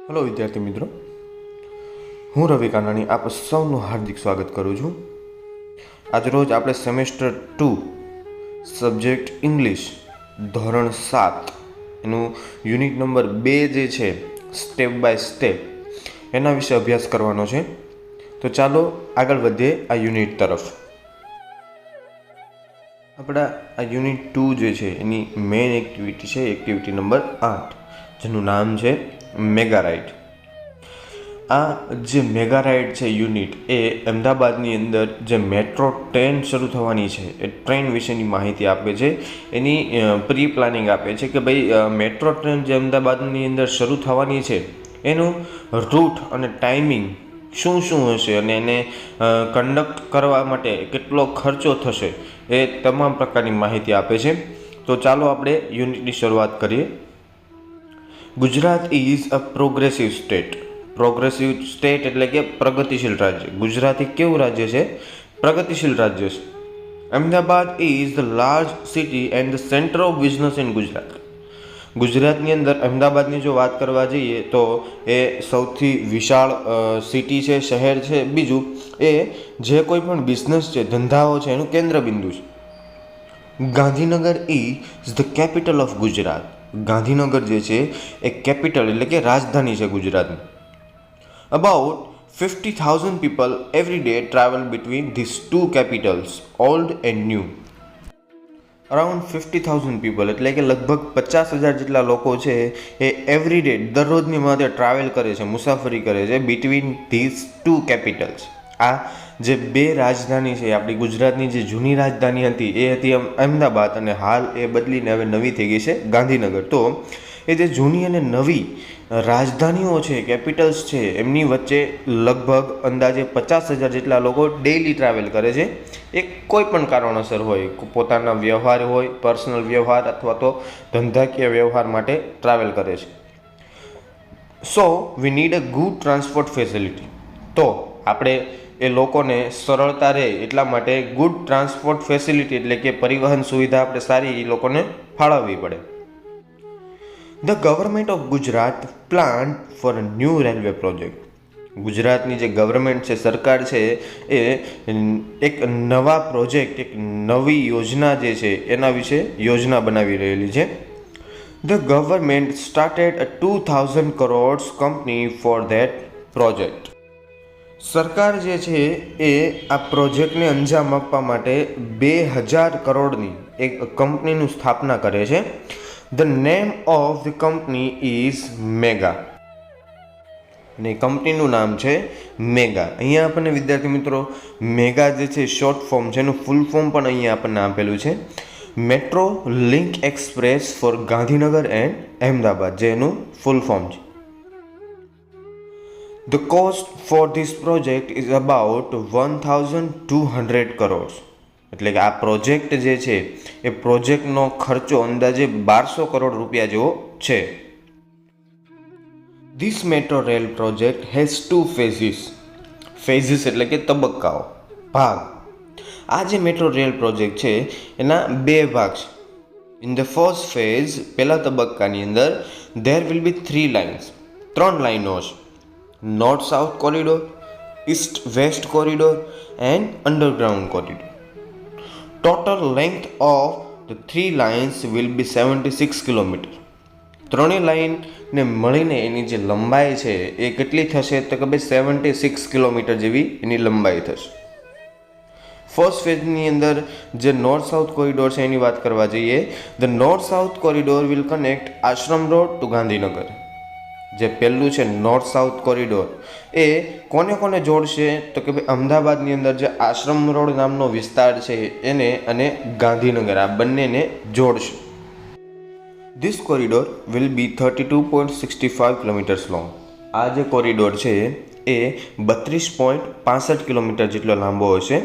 Hello विद्यार्थी मित्रों, हूँ रवि कानाणी आप सौનું हार्दिक स्वागत करूँ छूँ। आज रोज આપણે સેમેસ્ટર 2 સબ્જેક્ટ ઇંગ્લિશ ધોરણ 7 એનું યુનિટ નંબર 2 જે છે સ્ટેપ બાય સ્ટેપ એના વિશે અભ્યાસ કરવાનો છે। તો ચાલો આગળ વધીએ આ યુનિટ તરફ। આપણા આ યુનિટ 2 જે છે એની મેઇન એક્ટિવિટી છે એક્ટિવિટી નંબર 8, જેનું નામ છે મેગા રાઇડ। આ જે મેગા રાઇડ છે યુનિટ એ અમદાવાદની અંદર જે મેટ્રો ટ્રેન શરૂ થવાની છે એ ટ્રેન વિશેની માહિતી આપે છે। એની પ્રી પ્લાનિંગ આપે છે કે ભાઈ મેટ્રો ટ્રેન જે અમદાવાદની અંદર શરૂ થવાની છે એનું રૂટ અને ટાઈમિંગ શું શું હશે અને એને કંડક્ટ કરવા માટે કેટલો ખર્ચો થશે એ તમામ પ્રકારની માહિતી આપે છે। તો ચાલો આપણે યુનિટની શરૂઆત કરીએ। Gujarat is a progressive state. Progressive state એટલે કે પ્રગતિશીલ રાજ્ય। ગુજરાત એક કેવું રાજ્ય છે? પ્રગતિશીલ રાજ્ય છે। Ahmedabad is the large city and the centre of business in Gujarat. ગુજરાતની અંદર અમદાવાદની જો વાત કરવા જઈએ તો એ સૌથી વિશાળ સિટી છે, શહેર છે। બીજું એ જે કોઈ પણ બિઝનેસ છે, ધંધાઓ છે એનું કેન્દ્ર બિંદુ છે। Gandhinagar is the capital of Gujarat. Gandhinagar જે છે એ કેપિટલ એટલે કે રાજધાની છે ગુજરાતની। About 50,000 people every day travel between these two capitals, old and new. Around 50,000 people એટલે કે લગભગ 50,000 જેટલા લોકો છે એ એવરી ડે દરરોજની માટે ટ્રાવેલ કરે છે, મુસાફરી કરે છે બિટવીન ધીસ ટુ કેપિટલ્સ। આ જે બે રાજધાની છે આપણી ગુજરાતની જે જૂની રાજધાની હતી એ હતી અમદાવાદ અને હાલ એ બદલીને હવે નવી થઈ ગઈ છે ગાંધીનગર। તો એ જે જૂની અને નવી રાજધાનીઓ છે, કેપિટલ્સ છે, એમની વચ્ચે લગભગ અંદાજે 50,000 જેટલા લોકો ડેઇલી ટ્રાવેલ કરે છે। એ કોઈ પણ કારણોસર હોય, પોતાના વ્યવહાર હોય, પર્સનલ વ્યવહાર અથવા તો ધંધાકીય વ્યવહાર માટે ટ્રાવેલ કરે છે। So we need a good transport facility. તો આપણે એ લોકોને સરળતા રહે એટલા માટે ગુડ ટ્રાન્સપોર્ટ ફેસિલિટી એટલે કે પરિવહન સુવિધા આપણે સારી એ લોકોને ફાળવવી પડે। The government of Gujarat plan for a new railway project. ગુજરાતની જે ગવર્મેન્ટ છે, સરકાર છે, એ એક નવા પ્રોજેક્ટ, એક નવી યોજના જે છે એના વિશે યોજના બનાવી રહેલી છે। The government started a 2,000 crores company for that project. સરકાર જે છે એ આ પ્રોજેક્ટને અંજામ આપવા માટે 2,000 કરોડની એક કંપનીનું સ્થાપના કરે છે। The name of the company is mega અને કંપનીનું નામ છે મેગા। અહીંયા આપણને વિદ્યાર્થી મિત્રો મેગા જે છે શોર્ટ ફોર્મ છે, એનું ફૂલ ફોર્મ પણ અહીંયા આપણને આપેલું છે, metro link express for Gandhinagar and Ahmedabad, જે એનું ફૂલ ફોર્મ છે। The cost for this project is about 1,200 crores। એટલે કે આ પ્રોજેક્ટ જે છે એ પ્રોજેક્ટનો ખર્ચો અંદાજે 1,200 કરોડ રૂપિયા જેવો છે। This metro rail project has 2 phases। ફેઝિસ એટલે કે તબક્કાઓ, ભાગ। આ જે મેટ્રો રેલ પ્રોજેક્ટ છે એના 2 ભાગ છે। ઇન ધ ફર્સ્ટ ફેઝ, પહેલા તબક્કાની અંદર ધેર વિલ બી 3 લાઇન્સ, 3 લાઇનો છે, north south corridor, East west corridor and underground corridor. Total length of the 3 lines will be 76 kilometre. ત્રણેય લાઇનને મળીને એની જે લંબાઈ છે એ કેટલી થશે તો કે ભાઈ 76 કિલોમીટર જેવી એની લંબાઈ થશે। ફર્સ્ટ ફેઝની અંદર જે નોર્થ સાઉથ કોરિડોર છે એની વાત કરવા જઈએ, the north south corridor will connect Ashram road to Gandhinagar. જે પહેલું છે નોર્થ સાઉથ કોરિડોર એ કોને કોને જોડશે તો કે ભાઈ અમદાવાદની અંદર જે આશ્રમ રોડ નામનો વિસ્તાર છે એને અને ગાંધીનગર, આ બંનેને જોડશે। This corridor will be 32.65 kilometres long. આ જે કોરિડોર છે એ 32.65 કિલોમીટર જેટલો લાંબો હશે।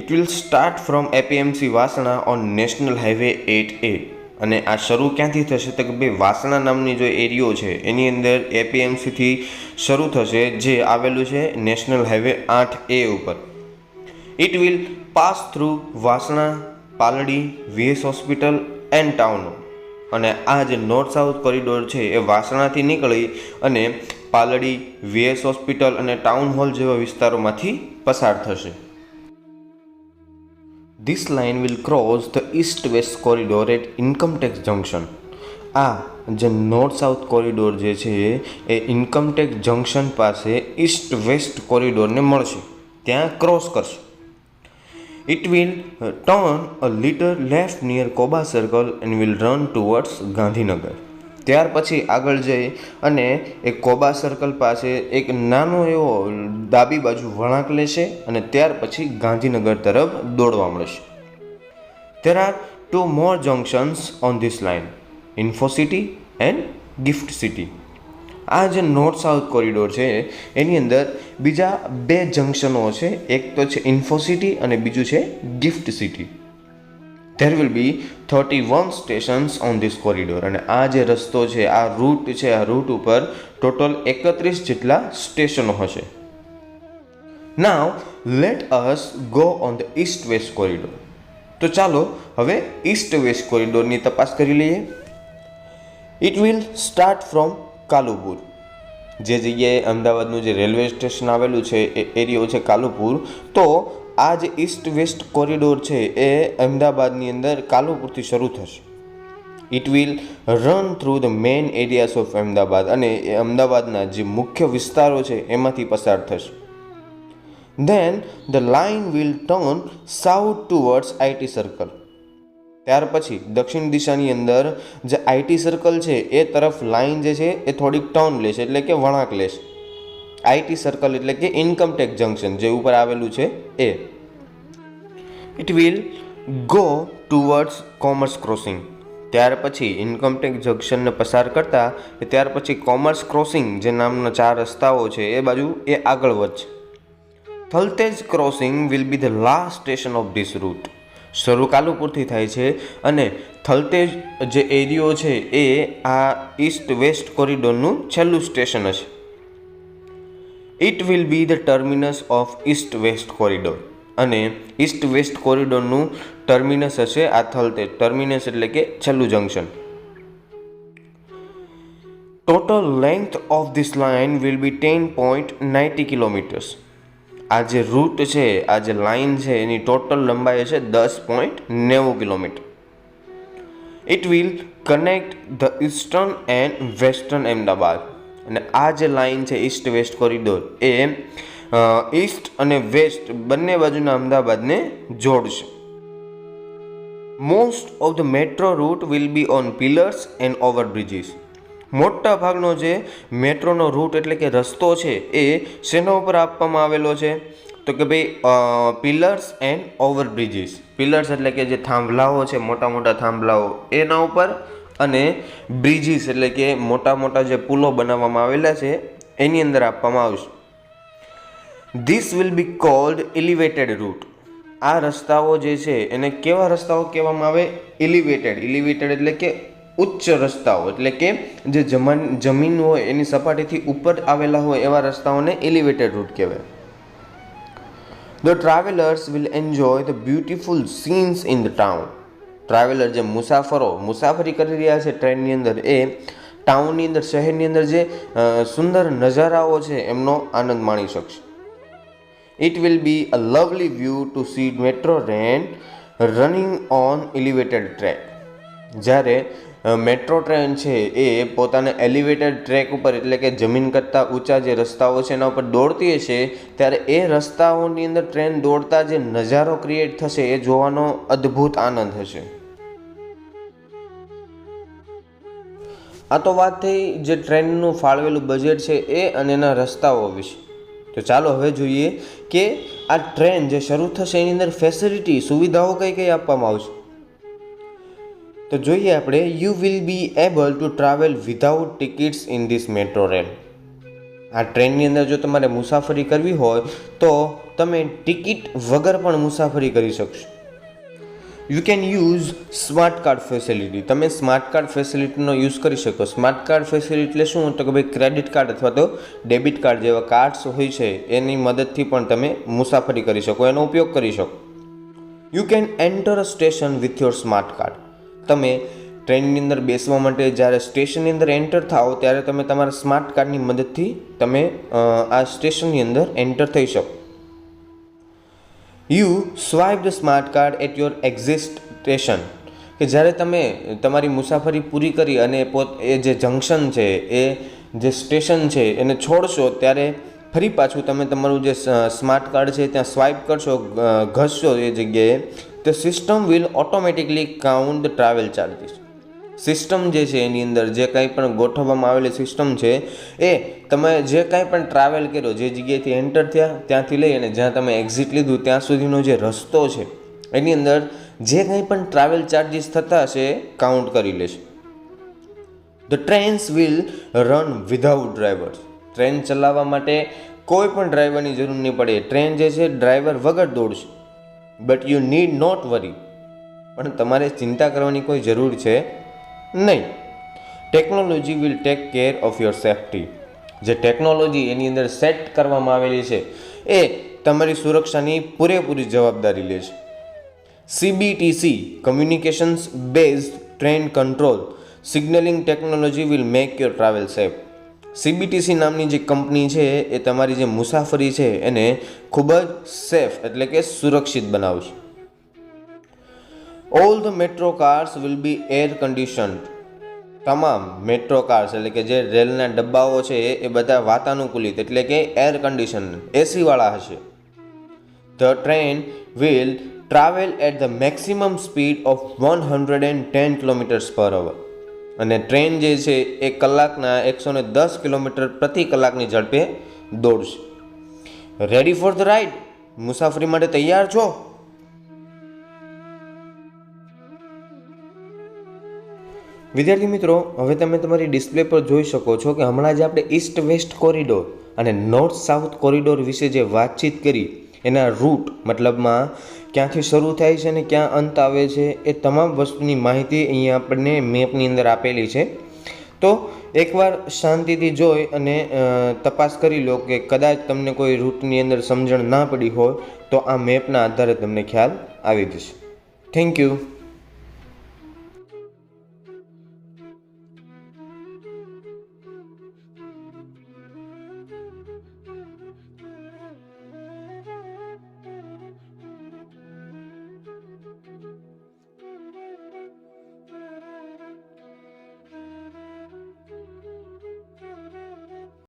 It will start from APMC Vasna on national highway 8A। અને આ શરૂ ક્યાંથી થશે તો કે ભાઈ વાસણા નામની જો એરિયો છે એની અંદર એપીએમસીથી શરૂ થશે, જે આવેલું છે નેશનલ હાઈવે 8A ઉપર। It will pass through Vasna, Paldi, VS hospital and town. અને આ જે નોર્થ સાઉથ કોરિડોર છે એ વાસણાથી નીકળી અને પાલડી, વીએસ હોસ્પિટલ અને ટાઉન હોલ જેવા વિસ્તારોમાંથી પસાર થશે. This line will cross the east-west corridor at Income Tax Junction. આ જે નોર્થ સાઉથ કોરિડોર જે છે એ ઇન્કમ ટેક્સ જંકશન પાસે ઈસ્ટ વેસ્ટ કોરિડોરને મળશે, ત્યાં ક્રોસ કરશે. It will turn a little left near Koba Circle and will run towards Gandhinagar. ત્યાર પછી આગળ જઈ અને એ કોબા સર્કલ પાસે એક નાનો એવો ડાબી બાજુ વળાંક લેશે અને ત્યાર પછી ગાંધીનગર તરફ દોડવા મળશે. There are two more junctions on this line, Infocity and gift city. આ જે નોર્થ સાઉથ કોરિડોર છે એની અંદર બીજા બે જંકશનો છે, એક તો છે ઇન્ફોસિટી અને બીજું છે gift city. There will be 31 stations on this corridor. અને આ જે રસ્તો છે, આ રૂટ છે, આ રૂટ ઉપર ટોટલ 31 જેટલા સ્ટેશનો હશે. Now let us go on the east west corridor. તો ચાલો હવે ઈસ્ટ વેસ્ટ કોરિડોરની તપાસ કરી લઈએ. It will start from Kalupur. જે જગ્યાએ અમદાવાદનું જે રેલવે સ્ટેશન આવેલું છે એ એરિયો છે કાલુપુર. તો આ જે ઈસ્ટ વેસ્ટ કોરિડોર છે એ અમદાવાદની અંદર કાલુપુરથી શરૂ થશે. It will run through the main areas of Ahmedabad. અને એ અમદાવાદના જે મુખ્ય વિસ્તારો છે એમાંથી પસાર થશે. Then the line will turn south towards IT circle. ત્યાર પછી દક્ષિણ દિશાની અંદર જે આઈટી સર્કલ છે એ તરફ લાઇન જે છે એ થોડીક ટર્ન લેશે, એટલે કે વળાંક લેશે. આઈટી સર્કલ એટલે કે ઇન્કમ ટેક્સ જંકશન જે ઉપર આવેલું છે એ. It will go towards commerce crossing. ત્યાર પછી ઇન્કમ ટેક્સ જંકશનને પસાર કરતા ત્યાર પછી કોમર્સ ક્રોસિંગ જે નામના 4 રસ્તાઓ છે એ બાજુ એ આગળ વધશે. Thaltej crossing will be the last station of this route. શરૂ કાલુપુરથી થાય છે અને થલતેજ જે એરિયો છે એ આ ઈસ્ટ વેસ્ટ કોરિડોરનું છેલ્લું સ્ટેશન હશે. It will be the terminus of East west corridor. અને ઈસ્ટ વેસ્ટ કોરિડોરનું ટર્મિનસ હશે આ થલતેજ. ટર્મિનસ એટલે કે છેલ્લું junction. Total length of this line will be 10.90 kilometres. આ જે રૂટ છે, આ જે લાઇન છે એની ટોટલ લંબાઈ હશે 10.90 kilometre. It will connect the eastern and western Ahmedabad. અને આ જે લાઇન છે ઈસ્ટ વેસ્ટ કોરિડોર એ ઈસ્ટ અને વેસ્ટ બંને બાજુના અમદાવાદને જોડશે. Most of the metro route will be on pillars and overbridges. મોટા ભાગનો જે મેટ્રોનો રૂટ એટલે કે રસ્તો છે એ શેના ઉપર આપવામાં આવેલો છે? તો કે ભાઈ પિલર્સ એન્ડ ઓવરબ્રિજીસ. પિલર્સ એટલે કે જે થાંભલાઓ છે, મોટા મોટા થાંભલાઓ એના ઉપર, અને બ્રિજીસ એટલે કે મોટા મોટા જે પુલો બનાવવામાં આવેલા છે એની અંદર આપવામાં આવશે. This will be called elevated route. આ રસ્તાઓ જે છે એને કેવા રસ્તાઓ કહેવામાં આવે? એલિવેટેડ. એલિવેટેડ એટલે કે ઉચ્ચ રસ્તાઓ, એટલે કે જે જમીન હોય એની સપાટીથી ઉપર આવેલા હોય એવા રસ્તાઓને એલિવેટેડ રૂટ કહેવાય. The travelers will enjoy the beautiful scenes in the town. Traveller જે મુસાફરી કરી રહ્યા છે ટ્રેનની અંદર એ ટાઉનની અંદર, શહેરની અંદર જે સુંદર નજારાઓ છે એમનો આનંદ માણી શકશે. It will be a lovely view to see metro train running on elevated track. જ્યારે મેટ્રો ટ્રેન છે એ પોતાના એલિવેટેડ ટ્રેક ઉપર એટલે કે જમીન કરતાં ઊંચા જે રસ્તાઓ છે એના ઉપર દોડતી હશે ત્યારે એ રસ્તાઓની અંદર ટ્રેન દોડતા જે નજારો ક્રિએટ થશે એ જોવાનો અદ્ભુત આનંદ હશે. આ તો વાત થઈ જે ટ્રેનનું ફાળવેલું બજેટ છે એ અને એના રસ્તાઓ વિશે. તો ચાલો હવે જોઈએ કે આ ટ્રેન જે શરૂ થશે એની અંદર ફેસિલિટી, સુવિધાઓ કઈ કઈ આપવામાં આવશે. તો જોઈએ આપણે. You will be able to travel without tickets in this metro rail. આ ટ્રેનની અંદર જો તમારે મુસાફરી કરવી હોય તો તમે ટિકિટ વગર પણ મુસાફરી કરી શકશો. You can use smart card facility. તમે સ્માર્ટ કાર્ડ ફેસિલિટીનો યુઝ કરી શકો. સ્માર્ટ કાર્ડ ફેસિલિટી એટલે શું? તો કે ભાઈ ક્રેડિટ કાર્ડ અથવા તો ડેબિટ કાર્ડ જેવા કાર્ડ્સ હોય છે એની મદદથી પણ તમે મુસાફરી કરી શકો, એનો ઉપયોગ કરી શકો. You can enter a station with your smart card. તમે ટ્રેનની અંદર બેસવા માટે જ્યારે સ્ટેશનની અંદર એન્ટર થાઓ ત્યારે તમે તમારા સ્માર્ટ કાર્ડની મદદથી તમે આ સ્ટેશનની અંદર એન્ટર થઈ શકો. You swipe the smart card at your exit station, કે જ્યારે તમે તમારી મુસાફરી પૂરી કરી અને એ જે જંકશન છે, એ જે સ્ટેશન છે એને છોડશો ત્યારે ફરી પાછું તમે તમારું જે સ્માર્ટ કાર્ડ છે ત્યાં સ્વાઇપ કરશો, ઘસશો એ જગ્યાએ, તો system will automatically count the travel charges. System જે છે એની અંદર જે કાંઈ પણ ગોઠવવામાં આવેલી સિસ્ટમ છે એ તમે જે કાંઈ પણ ટ્રાવેલ કર્યો, જે જગ્યાએથી એન્ટર થયા ત્યાંથી લઈ અને જ્યાં તમે એક્ઝિટ લીધું ત્યાં સુધીનો જે રસ્તો છે એની અંદર જે કંઈ પણ ટ્રાવેલ ચાર્જીસ થતા હશે કાઉન્ટ કરી લેશે. The trains will run without drivers, train ચલાવવા માટે કોઈ પણ ડ્રાઈવરની જરૂર નહીં પડે. ટ્રેન જે છે ડ્રાઈવર વગર દોડશે. બટ યુ નીડ નોટ વરી, પણ તમારે ચિંતા કરવાની કોઈ જરૂર છે નહીં. Technology will take care of your safety, જે ટેકનોલોજી એની અંદર સેટ કરવામાં આવેલી છે એ તમારી સુરક્ષાની પૂરેપૂરી જવાબદારી લે છે. CBTC communications based train control signalling technology will make your travel safe. CBTC નામની જે કંપની છે એ તમારી જે મુસાફરી છે એને ખૂબ જ સેફ એટલે કે સુરક્ષિત બનાવશે. All the metro cars will be air conditioned, તમામ મેટ્રો કાર્સ એટલે કે જે રેલના ડબ્બાઓ છે એ બધા વાતાનુકૂલિત એટલે કે એર કન્ડિશન એસીવાળા હશે. The train will travel at the maximum speed of 110 km/h, અને ટ્રેન જે છે એ કલાકના 110 km/h ઝડપે દોડશે. રેડી ફોર ધ રાઇડ, મુસાફરી માટે તૈયાર છો? વિદ્યાર્થી મિત્રો, હવે તમે તમારી ડિસ્પ્લે પર જોઈ શકો છો કે હમણાં જે આપણે ઈસ્ટ વેસ્ટ કોરિડોર અને નોર્થ સાઉથ કોરિડોર વિશે જે વાતચીત કરી એના રૂટ મતલબમાં ક્યાંથી શરૂ થાય છે અને ક્યાં અંત આવે છે એ તમામ વસ્તુની માહિતી અહીંયા આપણને મેપની અંદર આપેલી છે. તો એકવાર શાંતિથી જોઈ અને તપાસ કરી લો કે કદાચ તમને કોઈ રૂટની અંદર સમજણ ના પડી હોય તો આ મેપના આધારે તમને ખ્યાલ આવી જશે. Thank you.